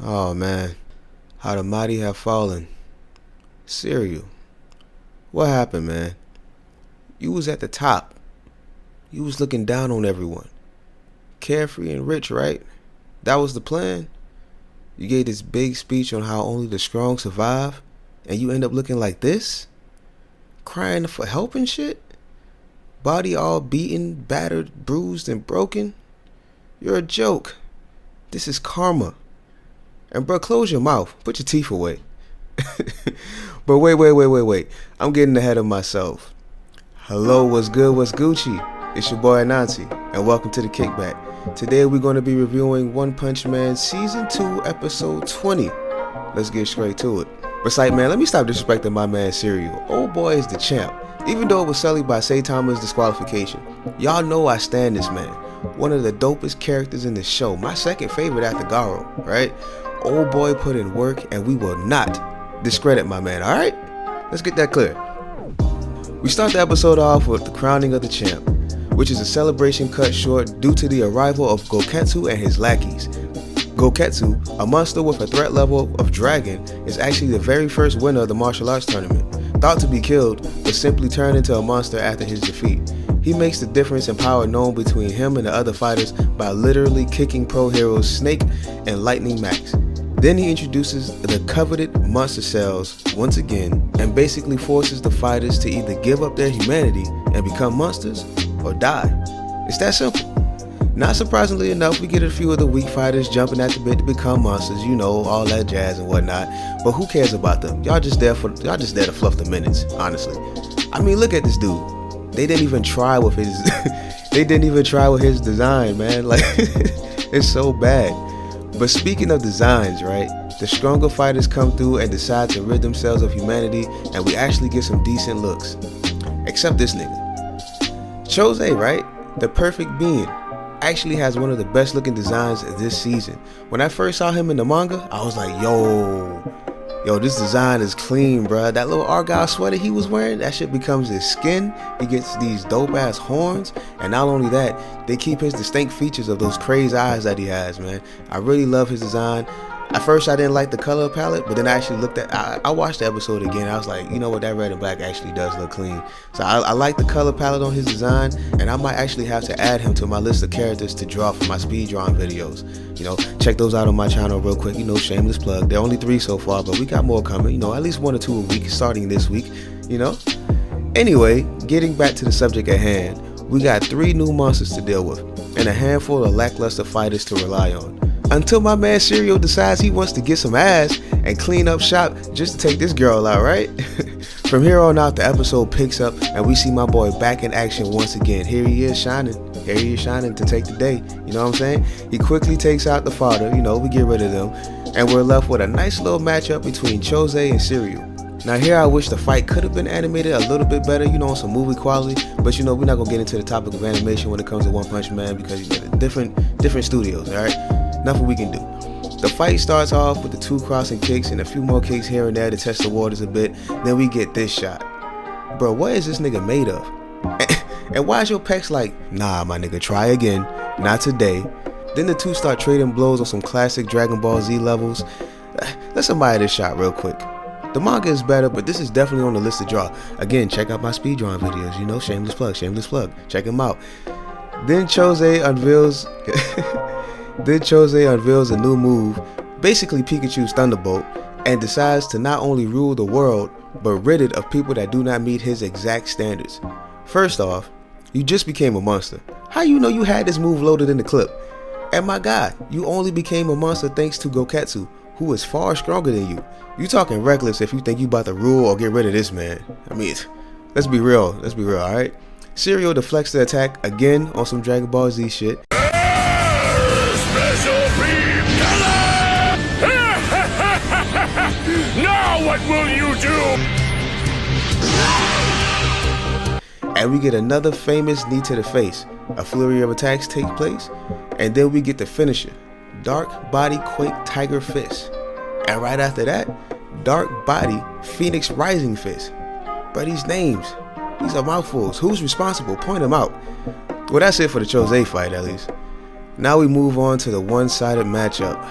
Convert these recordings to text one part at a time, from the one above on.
Oh man, how the mighty have fallen. SUIRYU, what happened, man? You was at the top. You was looking down on everyone. Carefree and rich, right? That was the plan? You gave this big speech on how only the strong survive, and you end up looking like this? Crying for help and shit? Body all beaten, battered, bruised, and broken? You're a joke. This is karma. And bro, close your mouth. Put your teeth away. But wait. I'm getting ahead of myself. Hello, what's good, what's Gucci? It's your boy Anansi, and welcome to the Kickback. Today we're going to be reviewing One Punch Man Season 2, Episode 20. Let's get straight to it. Recite, man, let me stop disrespecting my man SUIRYU. Old boy is the champ. Even though it was sullied by Saitama's disqualification. Y'all know I stand this man. One of the dopest characters in the show. My second favorite after Garo, right? Old boy put in work, and we will not discredit my man, alright? Let's get that clear. We start the episode off with the crowning of the champ, which is a celebration cut short due to the arrival of Goketsu and his lackeys. Goketsu, a monster with a threat level of dragon, is actually the very first winner of the martial arts tournament. Thought to be killed, but simply turned into a monster after his defeat. He makes the difference in power known between him and the other fighters by literally kicking pro heroes Snake and Lightning Max. Then he introduces the coveted monster cells once again and basically forces the fighters to either give up their humanity and become monsters or die. It's that simple. Not surprisingly enough, we get a few of the weak fighters jumping at the bit to become monsters, you know, all that jazz and whatnot. But who cares about them? Y'all just there to fluff the minutes, honestly. I mean, look at this dude. They didn't even try with his his design, man. Like it's so bad. But speaking of designs, right? The stronger fighters come through and decide to rid themselves of humanity, and we actually get some decent looks. Except this nigga. Chose, right? The perfect being. Actually has one of the best looking designs this season. When I first saw him in the manga, I was like, yo, this design is clean, bruh. That little Argyle sweater he was wearing, that shit becomes his skin. He gets these dope ass horns, and not only that, they keep his distinct features of those crazy eyes that he has, man. I really love his design. At first I didn't like the color palette, but then I actually I watched the episode again. I was like, you know what, that red and black actually does look clean. So I like the color palette on his design, and I might actually have to add him to my list of characters to draw for my speed drawing videos. You know, check those out on my channel real quick. You know, shameless plug. There are only 3 so far, but we got more coming. You know, at least 1 or 2 a week starting this week, you know. Anyway, getting back to the subject at hand, we got 3 new monsters to deal with, and a handful of lackluster fighters to rely on. Until my man SUIRYU decides he wants to get some ass and clean up shop just to take this girl out, right? From here on out, the episode picks up and we see my boy back in action once again. Here he is shining. Here he is shining to take the day. You know what I'm saying? He quickly takes out the fodder. You know, we get rid of them. And we're left with a nice little matchup between Chose and SUIRYU. Now here I wish the fight could have been animated a little bit better, you know, some movie quality. But you know, we're not going to get into the topic of animation when it comes to One Punch Man because you got different studios, alright? Nothing we can do. The fight starts off with the 2 crossing kicks and a few more kicks here and there to test the waters a bit. Then we get this shot. Bro, what is this nigga made of? And why is your pecs like, nah, my nigga, try again. Not today. Then the 2 start trading blows on some classic Dragon Ball Z levels. Let's admire this shot real quick. The manga is better, but this is definitely on the list to draw. Again, check out my speed drawing videos. You know, shameless plug. Check them out. Then Chose unveils a new move, basically Pikachu's Thunderbolt, and decides to not only rule the world, but rid it of people that do not meet his exact standards. First off, you just became a monster. How you know you had this move loaded in the clip? And my god, you only became a monster thanks to Goketsu, who is far stronger than you. You talking reckless if you think you about to rule or get rid of this man. I mean, let's be real, alright? SUIRYU deflects the attack again on some Dragon Ball Z shit. Now what will you do? And we get another famous knee to the face. A flurry of attacks take place, and then we get the finisher, Dark Body Quake Tiger Fist. And right after that, Dark Body Phoenix Rising Fist. But these names, these are mouthfuls. Who's responsible? Point them out. Well, that's it for the Chose fight, at least. Now we move on to the one-sided matchup.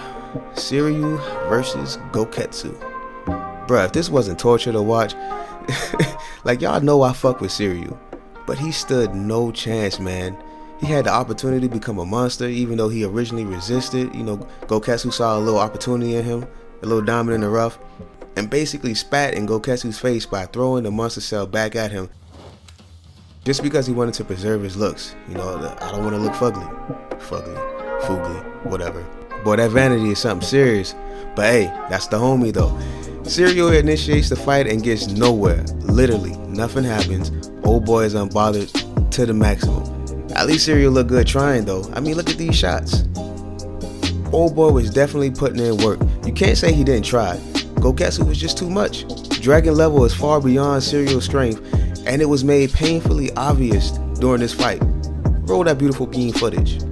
SUIRYU versus Goketsu. Bruh, if this wasn't torture to watch, like y'all know I fuck with SUIRYU, but he stood no chance, man. He had the opportunity to become a monster, even though he originally resisted. You know, Goketsu saw a little opportunity in him, a little diamond in the rough, and basically spat in Goketsu's face by throwing the monster cell back at him, just because he wanted to preserve his looks. You know, I don't want to look fugly, whatever. Boy, that vanity is something serious. But hey, that's the homie though. SUIRYU initiates the fight and gets nowhere. Literally, nothing happens. Old boy is unbothered to the maximum. At least SUIRYU looked good trying though. I mean, look at these shots. Old boy was definitely putting in work. You can't say he didn't try. Goketsu was just too much. Dragon level is far beyond SUIRYU's strength, and it was made painfully obvious during this fight. Roll that beautiful beam footage.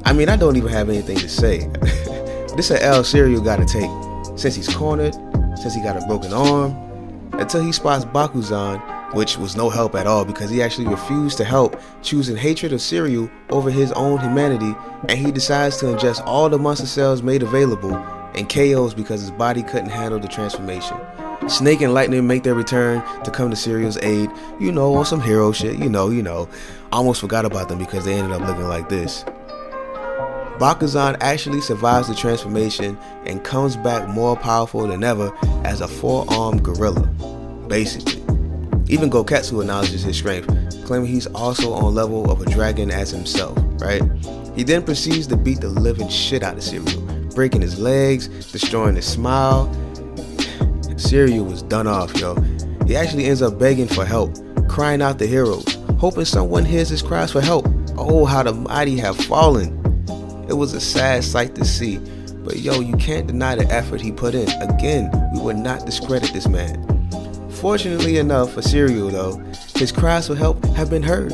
I mean, I don't even have anything to say. This is an L SUIRYU gotta take. Since he's cornered, since he got a broken arm, until he spots Bakuzan, which was no help at all because he actually refused to help, choosing hatred of SUIRYU over his own humanity, and he decides to ingest all the monster cells made available and KOs because his body couldn't handle the transformation. Snake and Lightning make their return to come to SUIRYU's aid, you know, on some hero shit, you know. Almost forgot about them because they ended up looking like this. Bakuzan actually survives the transformation and comes back more powerful than ever as a four-armed gorilla, basically. Even Goketsu acknowledges his strength, claiming he's also on level of a dragon as himself, right? He then proceeds to beat the living shit out of SUIRYU, breaking his legs, destroying his smile. SUIRYU was done off, yo. He actually ends up begging for help, crying out to heroes, hoping someone hears his cries for help. Oh, how the mighty have fallen. It was a sad sight to see, but yo, you can't deny the effort he put in. Again, we would not discredit this man. Fortunately enough for SUIRYU though, his cries for help have been heard.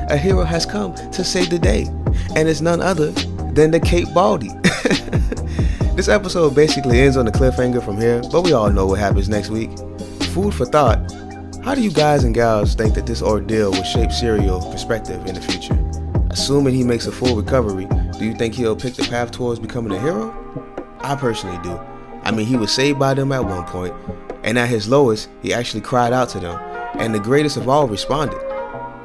A hero has come to save the day, and it's none other than the Cape Baldy. This episode basically ends on a cliffhanger from here, but we all know what happens next week. Food for thought. How do you guys and gals think that this ordeal will shape SUIRYU's perspective in the future? Assuming he makes a full recovery, do you think he'll pick the path towards becoming a hero? I personally do. I mean, he was saved by them at one point, and at his lowest, he actually cried out to them, and the greatest of all responded.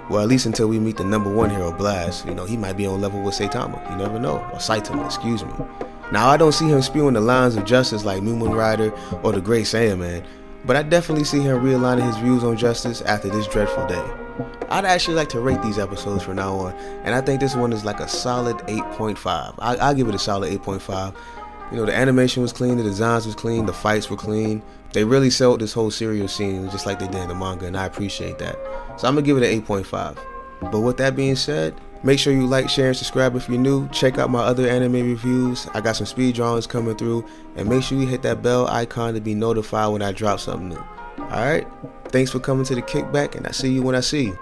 Well, at least until we meet the #1 hero, Blast. You know, he might be on level with Saitama. You never know. Or Saitama, excuse me. Now, I don't see him spewing the lines of justice like Moon Rider or the Great Saiyaman, but I definitely see him realigning his views on justice after this dreadful day. I'd actually like to rate these episodes from now on, and I think this one is like a solid 8.5. I'll give it a solid 8.5. You know, the animation was clean, the designs was clean, the fights were clean. They really sold this whole SUIRYU scene just like they did in the manga, and I appreciate that. So I'm gonna give it an 8.5. But with that being said, make sure you like, share, and subscribe if you're new. Check out my other anime reviews. I got some speed drawings coming through, and make sure you hit that bell icon to be notified when I drop something new. Alright? Thanks for coming to the kickback, and I see you when I see you.